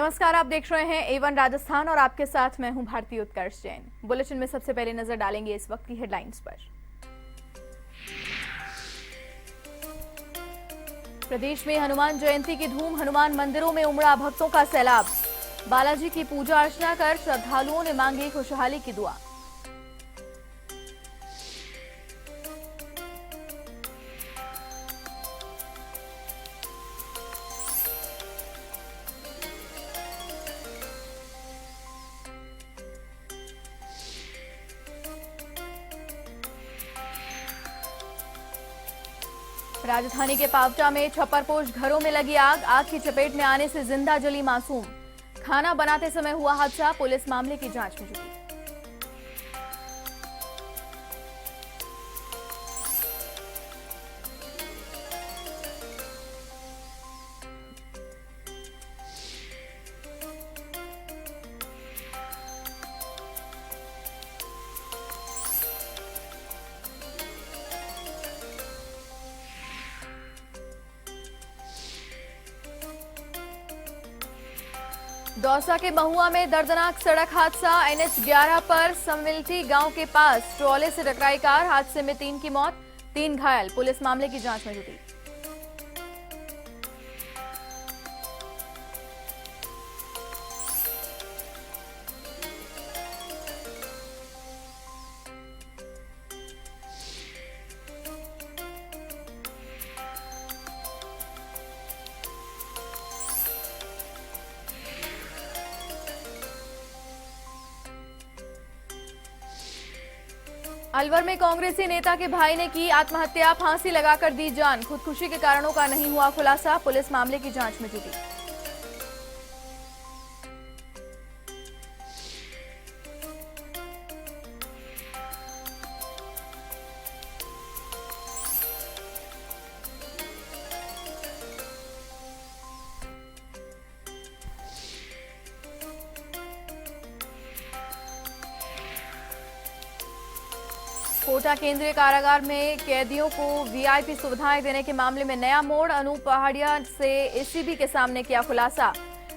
नमस्कार, आप देख रहे हैं A1 राजस्थान और आपके साथ मैं हूं भारती उत्कर्ष जैन। बुलेटिन में सबसे पहले नजर डालेंगे इस वक्त की हेडलाइंस पर। प्रदेश में हनुमान जयंती की धूम, हनुमान मंदिरों में उमड़ा भक्तों का सैलाब। बालाजी की पूजा अर्चना कर श्रद्धालुओं ने मांगी खुशहाली की दुआ। राजधानी के पावटा में छप्परपोश घरों में लगी आग, आग की चपेट में आने से जिंदा जली मासूम। खाना बनाते समय हुआ हादसा, पुलिस मामले की जांच में जुटी। दौसा के महुआ में दर्दनाक सड़क हादसा, NH 11 पर समविल्टी गांव के पास ट्रॉले से टकराई कार, हादसे में 3 की मौत, 3 घायल। पुलिस मामले की जांच में जुटी। अलवर में कांग्रेसी नेता के भाई ने की आत्महत्या, फांसी लगाकर दी जान। खुदकुशी के कारणों का नहीं हुआ खुलासा, पुलिस मामले की जांच में जुटी। कोटा केंद्रीय कारागार में कैदियों को वीआईपी सुविधाएं देने के मामले में नया मोड़, अनूप पहाड़िया से एसीबी के सामने किया खुलासा।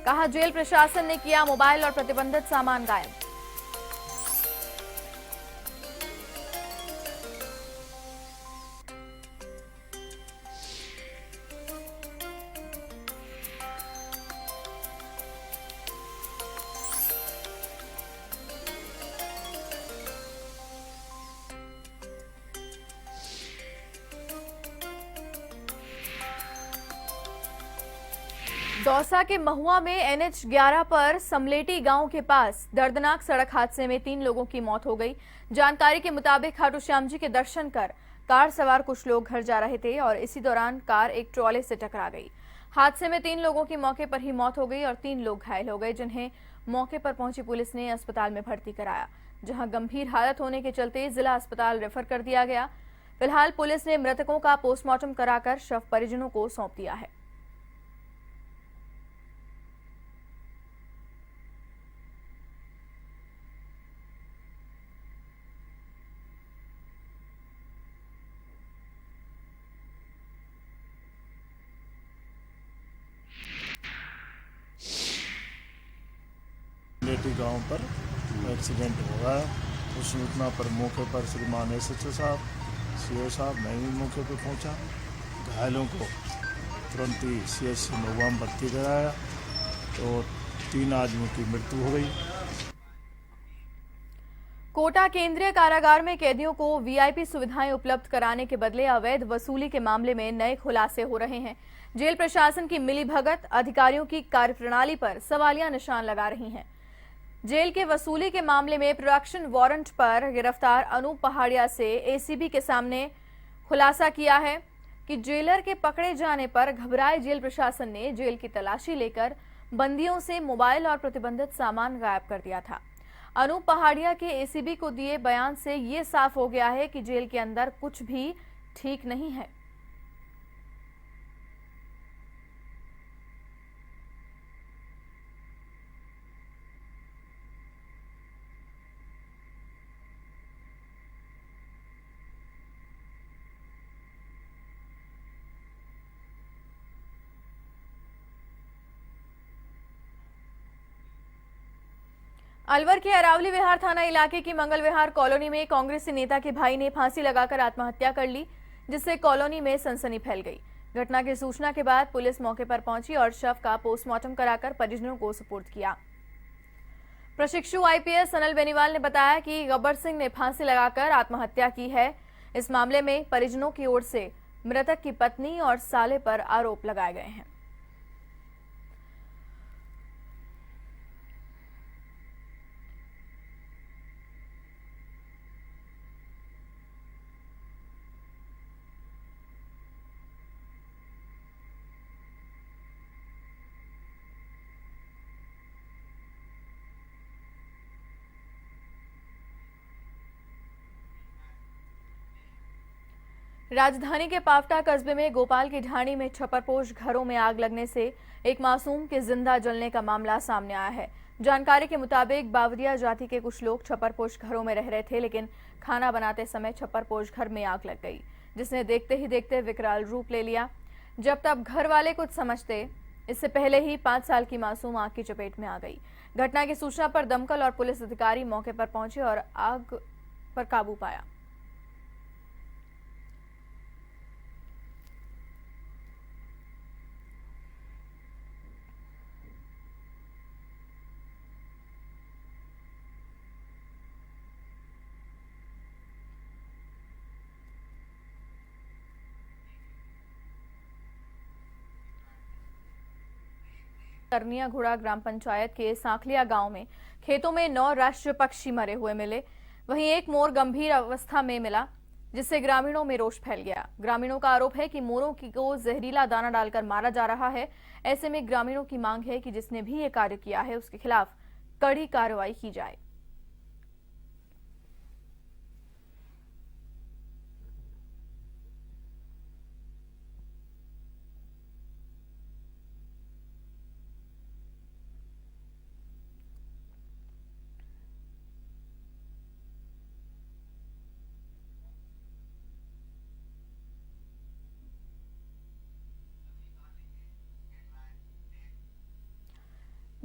कहा, जेल प्रशासन ने किया मोबाइल और प्रतिबंधित सामान गायब। दौसा के महुआ में NH 11 पर समलेटी गांव के पास दर्दनाक सड़क हादसे में 3 लोगों की मौत हो गई। जानकारी के मुताबिक खाटू श्याम जी के दर्शन कर कार सवार कुछ लोग घर जा रहे थे और इसी दौरान कार एक ट्रॉले से टकरा गई। हादसे में 3 लोगों की मौके पर ही मौत हो गई और 3 लोग घायल हो गए, जिन्हें मौके पर पहुंची पुलिस ने अस्पताल में भर्ती कराया, जहां गंभीर हालत होने के चलते जिला अस्पताल रेफर कर दिया गया। फिलहाल पुलिस ने मृतकों का पोस्टमार्टम कराकर शव परिजनों को सौंप दिया है। लेटी गांव पर एक्सीडेंट हुआ है। उस सूचना पर मौके पर श्रीमान SHO साहब, CO साहब, मैं भी मौके पर पहुंचा। घायलों को तुरंत ही CHC महुआ में भर्ती कराया तो 3 आदमियों की मृत्यु हो गई। कोटा केंद्रीय कारागार में कैदियों को वीआईपी सुविधाएं उपलब्ध कराने के बदले अवैध वसूली के मामले में नए खुलासे हो रहे हैं। जेल प्रशासन की मिलीभगत अधिकारियों की कार्यप्रणाली पर सवालिया निशान लगा रही हैं। जेल के वसूली के मामले में प्रोडक्शन वारंट पर गिरफ्तार अनूप पहाड़िया से एसीबी के सामने खुलासा किया है कि जेलर के पकड़े जाने पर घबराए जेल प्रशासन ने जेल की तलाशी लेकर बंदियों से मोबाइल और प्रतिबंधित सामान गायब कर दिया था। अनूप पहाड़िया के एसीबी को दिए बयान से ये साफ हो गया है कि जेल के अंदर कुछ भी ठीक नहीं है। अलवर के अरावली विहार थाना इलाके की मंगल विहार कॉलोनी में कांग्रेसी नेता के भाई ने फांसी लगाकर आत्महत्या कर ली, जिससे कॉलोनी में सनसनी फैल गई। घटना की सूचना के बाद पुलिस मौके पर पहुंची और शव का पोस्टमार्टम कराकर परिजनों को सुपुर्द किया। प्रशिक्षु आईपीएस अनिल बेनीवाल ने बताया कि गब्बर सिंह ने फांसी लगाकर आत्महत्या की है। इस मामले में परिजनों की ओर से मृतक की पत्नी और साले पर आरोप लगाए गए हैं। राजधानी के पावटा कस्बे में गोपाल की ढाणी में छप्परपोश घरों में आग लगने से एक मासूम के जिंदा जलने का मामला सामने आया है। जानकारी के मुताबिक बावरिया जाति के कुछ लोग छप्परपोश घरों में रह रहे थे, लेकिन खाना बनाते समय छप्परपोश घर में आग लग गई, जिसने देखते ही देखते विकराल रूप ले लिया। जब तब घर वाले कुछ समझते, इससे पहले ही 5 साल की मासूम आग की चपेट में आ गई। घटना की सूचना पर दमकल और पुलिस अधिकारी मौके पर पहुंचे और आग पर काबू पाया। करनिया घोड़ा ग्राम पंचायत के सांखलिया गांव में खेतों में 9 राष्ट्रीय पक्षी मरे हुए मिले। वहीं एक मोर गंभीर अवस्था में मिला, जिससे ग्रामीणों में रोष फैल गया। ग्रामीणों का आरोप है कि मोरों को जहरीला दाना डालकर मारा जा रहा है। ऐसे में ग्रामीणों की मांग है कि जिसने भी ये कार्य किया है उसके खिलाफ कड़ी कार्रवाई की जाए।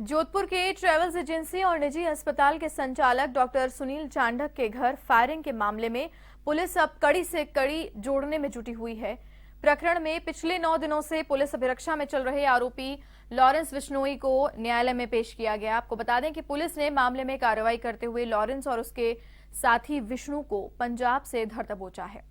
जोधपुर के ट्रेवल्स एजेंसी और निजी अस्पताल के संचालक डॉक्टर सुनील चांडक के घर फायरिंग के मामले में पुलिस अब कड़ी से कड़ी जोड़ने में जुटी हुई है। प्रकरण में पिछले 9 दिनों से पुलिस अभिरक्षा में चल रहे आरोपी लॉरेंस बिश्नोई को न्यायालय में पेश किया गया। आपको बता दें कि पुलिस ने मामले में कार्रवाई करते हुए लॉरेंस और उसके साथी विष्णु को पंजाब से धर दबोचा है।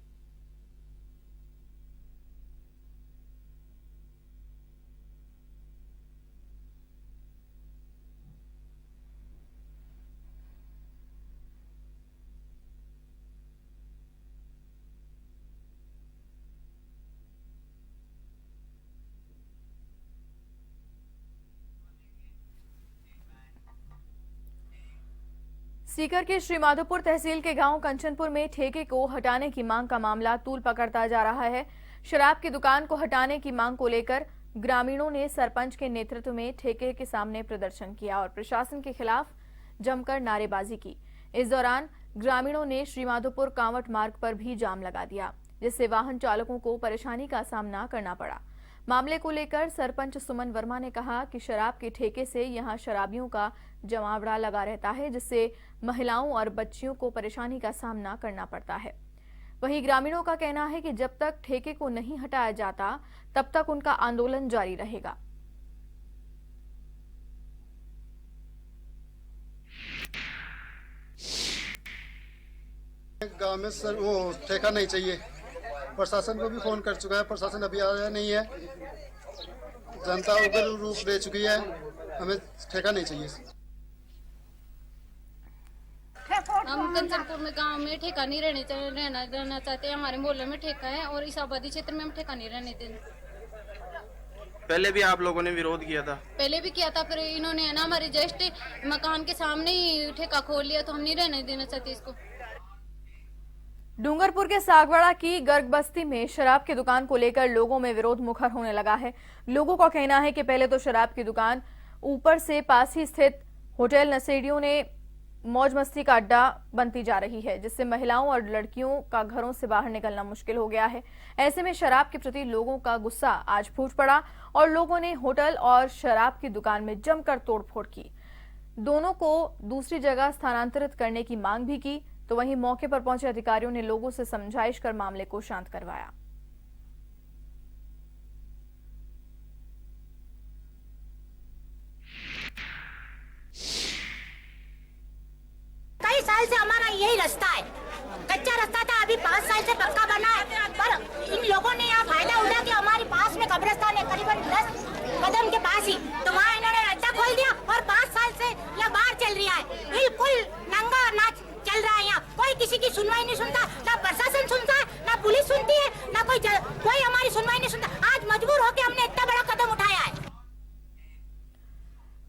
सीकर के श्रीमाधोपुर तहसील के गांव कंचनपुर में ठेके को हटाने की मांग का मामला तूल पकड़ता जा रहा है। शराब की दुकान को हटाने की मांग को लेकर ग्रामीणों ने सरपंच के नेतृत्व में ठेके के सामने प्रदर्शन किया और प्रशासन के खिलाफ जमकर नारेबाजी की। इस दौरान ग्रामीणों ने श्रीमाधोपुर कांवट मार्ग पर भी जाम लगा दिया, जिससे वाहन चालकों को परेशानी का सामना करना पड़ा। मामले को लेकर सरपंच सुमन वर्मा ने कहा कि शराब के ठेके से यहां शराबियों का जमावड़ा लगा रहता है, जिससे महिलाओं और बच्चियों को परेशानी का सामना करना पड़ता है। वहीं ग्रामीणों का कहना है कि जब तक ठेके को नहीं हटाया जाता तब तक उनका आंदोलन जारी रहेगा। गांव में सर वो ठेका नहीं चाहिए। प्रशासन को भी फोन कर चुका है, प्रशासन अभी आया नहीं है। जनता उग्र रूप ले चुकी है, हमें ठेका नहीं चाहिए। हम कंचनपुर में गांव में ठेका नहीं रहना चाहते हैं। हमारे मोहल्ले में ठेका है और इस आबादी क्षेत्र में हम ठेका नहीं रहने देंगे। पहले भी आप लोगों ने विरोध किया था? पहले भी किया था, फिर इन्होंने है ना हमारे जस्ट मकान के सामने ही ठेका खोल लिया, तो हम नहीं रहने देना चाहते इसको। डूंगरपुर के सागवाड़ा की गर्ग बस्ती में शराब की दुकान को लेकर लोगों में विरोध मुखर होने लगा है। लोगों का कहना है कि पहले तो शराब की दुकान, ऊपर से पास ही स्थित होटल नशेड़ियों ने मौज मस्ती का अड्डा बनती जा रही है, जिससे महिलाओं और लड़कियों का घरों से बाहर निकलना मुश्किल हो गया है। ऐसे में शराब के प्रति लोगों का गुस्सा आज फूट पड़ा और लोगों ने होटल और शराब की दुकान में जमकर तोड़फोड़ की। दोनों को दूसरी जगह स्थानांतरित करने की मांग भी की, तो वहीं मौके पर पहुंचे अधिकारियों ने लोगों से समझाइश कर मामले को शांत करवाया। कई साल से हमारा यही रास्ता है, कच्चा रास्ता था, अभी 5 साल से पक्का बना है। पर इन लोगों ने यहाँ फायदा उठा के हमारे पास में कब्रिस्तान है, करीबन 10 कदम के पास ही, तो वहाँ इन्होंने अड्डा खोल दिया और 5 साल से यहाँ बाढ़ चल रहा है। बिल्कुल नंगा नाच चल रहा है यहाँ, कोई किसी की सुनवाई नहीं सुनता, ना प्रशासन सुनता है, ना पुलिस सुनती है, ना कोई हमारी सुनवाई नहीं सुनता। आज मजबूर होकर हमने इतना बड़ा कदम उठाया है।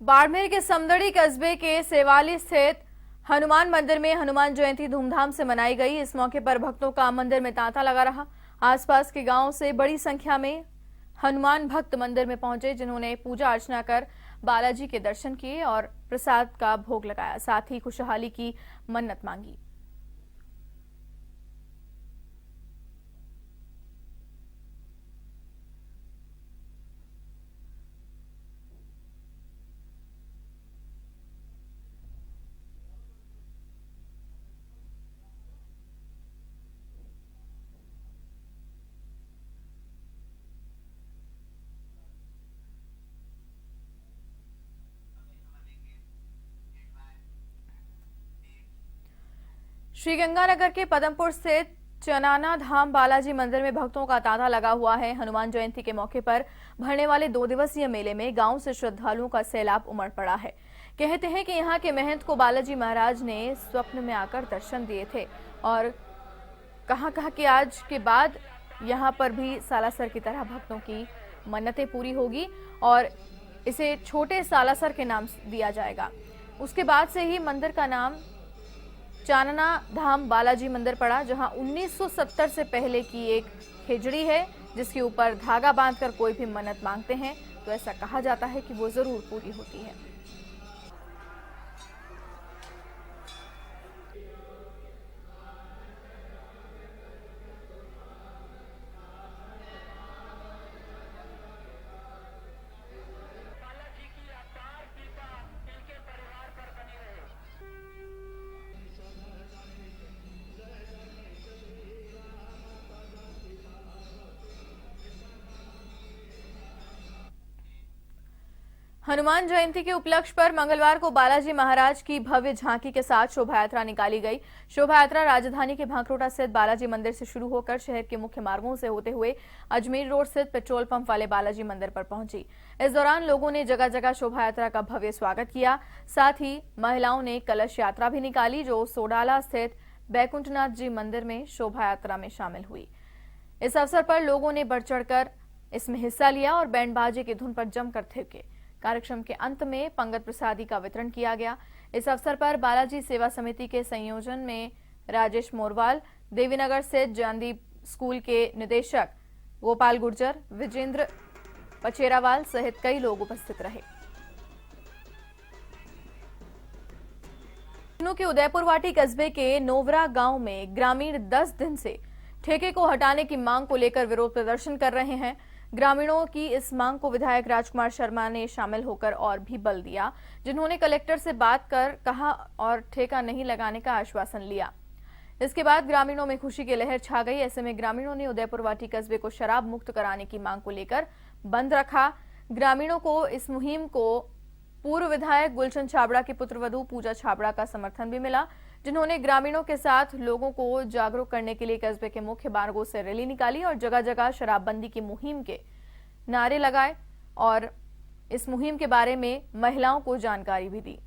बाड़मेर के समदड़ी कस्बे के सेवाली स्थित हनुमान मंदिर में हनुमान जयंती धूमधाम से मनाई गई। इस मौके पर भक्तों का मंदिर में तांता लगा रहा। आसपास के गांवों से बड़ी संख्या में हनुमान भक्त मंदिर में पहुंचे, जिन्होंने पूजा अर्चना कर बालाजी के दर्शन किए और प्रसाद का भोग लगाया, साथ ही खुशहाली की मन्नत मांगी। श्रीगंगानगर के पदमपुर स्थित चनाना धाम बालाजी मंदिर में भक्तों का तांता लगा हुआ है। हनुमान जयंती के मौके पर भरने वाले 2 दिवसीय मेले में गांव से श्रद्धालुओं का सैलाब उमड़ पड़ा है। कहते हैं कि यहां के महंत को बालाजी महाराज ने स्वप्न में आकर दर्शन दिए थे और कहा कि आज के बाद यहां पर भी सालासर की तरह भक्तों की मन्नतें पूरी होगी और इसे छोटे सालासर के नाम दिया जाएगा। उसके बाद से ही मंदिर का नाम चानना धाम बालाजी मंदिर पड़ा, जहां 1970 से पहले की एक खिचड़ी है, जिसके ऊपर धागा बांधकर कोई भी मन्नत मांगते हैं तो ऐसा कहा जाता है कि वो जरूर पूरी होती है। हनुमान जयंती के उपलक्ष्य पर मंगलवार को बालाजी महाराज की भव्य झांकी के साथ शोभा यात्रा निकाली गई। शोभा यात्रा राजधानी के भांकरोटा स्थित बालाजी मंदिर से शुरू होकर शहर के मुख्य मार्गों से होते हुए अजमेर रोड स्थित पेट्रोल पंप वाले बालाजी मंदिर पर पहुंची। इस दौरान लोगों ने जगह जगह शोभा यात्रा का भव्य स्वागत किया। साथ ही महिलाओं ने कलश यात्रा भी निकाली, जो सोडाला स्थित बैकुंठनाथ जी मंदिर में शोभा यात्रा में शामिल हुई। इस अवसर पर लोगों ने बढ़ चढ़कर इसमें हिस्सा लिया और बैंड बाजे की धुन पर जमकर थिरके। कार्यक्रम के अंत में पंगत प्रसादी का वितरण किया गया। इस अवसर पर बालाजी सेवा समिति के संयोजन में राजेश मोरवाल, देवीनगर स्थित जानदीप स्कूल के निदेशक गोपाल गुर्जर, विजेंद्र पचेरावाल सहित कई लोग उपस्थित रहे। के उदयपुरवाटी कस्बे के नोवरा गांव में ग्रामीण 10 दिन से ठेके को हटाने की मांग को लेकर विरोध प्रदर्शन कर रहे हैं। ग्रामीणों की इस मांग को विधायक राजकुमार शर्मा ने शामिल होकर और भी बल दिया, जिन्होंने कलेक्टर से बात कर कहा और ठेका नहीं लगाने का आश्वासन लिया। इसके बाद ग्रामीणों में खुशी की लहर छा गई। ऐसे में ग्रामीणों ने उदयपुरवाटी कस्बे को शराब मुक्त कराने की मांग को लेकर बंद रखा। ग्रामीणों को इस मुहिम को पूर्व विधायक गुलशन छाबड़ा की पुत्रवधू पूजा छाबड़ा का समर्थन भी मिला, जिन्होंने ग्रामीणों के साथ लोगों को जागरूक करने के लिए कस्बे के मुख्य मार्गों से रैली निकाली और जगह जगह शराबबंदी की मुहिम के नारे लगाए और इस मुहिम के बारे में महिलाओं को जानकारी भी दी।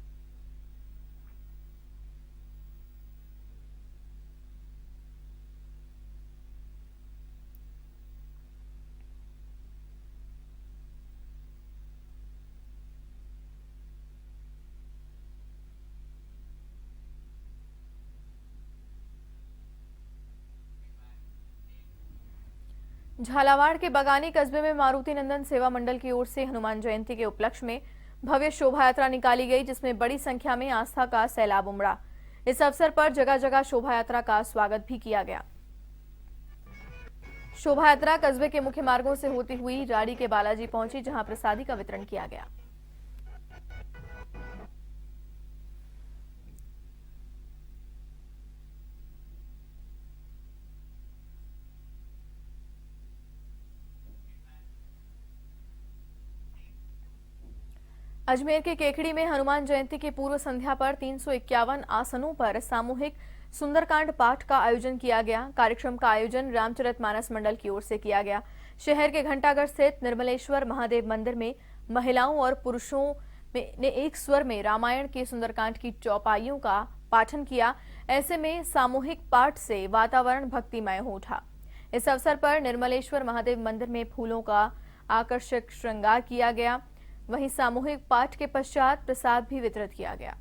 झालावाड़ के बगानी कस्बे में मारुति नंदन सेवा मंडल की ओर से हनुमान जयंती के उपलक्ष्य में भव्य शोभा यात्रा निकाली गई, जिसमें बड़ी संख्या में आस्था का सैलाब उमड़ा। इस अवसर पर जगह जगह शोभा यात्रा का स्वागत भी किया गया। शोभा यात्रा कस्बे के मुख्य मार्गों से होती हुई राड़ी के बालाजी पहुंची, जहां प्रसादी का वितरण किया गया। अजमेर के केकड़ी में हनुमान जयंती की पूर्व संध्या पर 351 आसनों पर सामूहिक सुंदरकांड पाठ का आयोजन किया गया। कार्यक्रम का आयोजन रामचरितमानस मंडल की ओर से किया गया। शहर के घंटाघर स्थित निर्मलेश्वर महादेव मंदिर में महिलाओं और पुरुषों ने एक स्वर में रामायण के सुंदरकांड की चौपाइयों का पाठन किया। ऐसे में सामूहिक पाठ से वातावरण भक्तिमय हो उठा। इस अवसर पर निर्मलेश्वर महादेव मंदिर में फूलों का आकर्षक श्रृंगार किया गया। वहीं सामूहिक पाठ के पश्चात प्रसाद भी वितरित किया गया।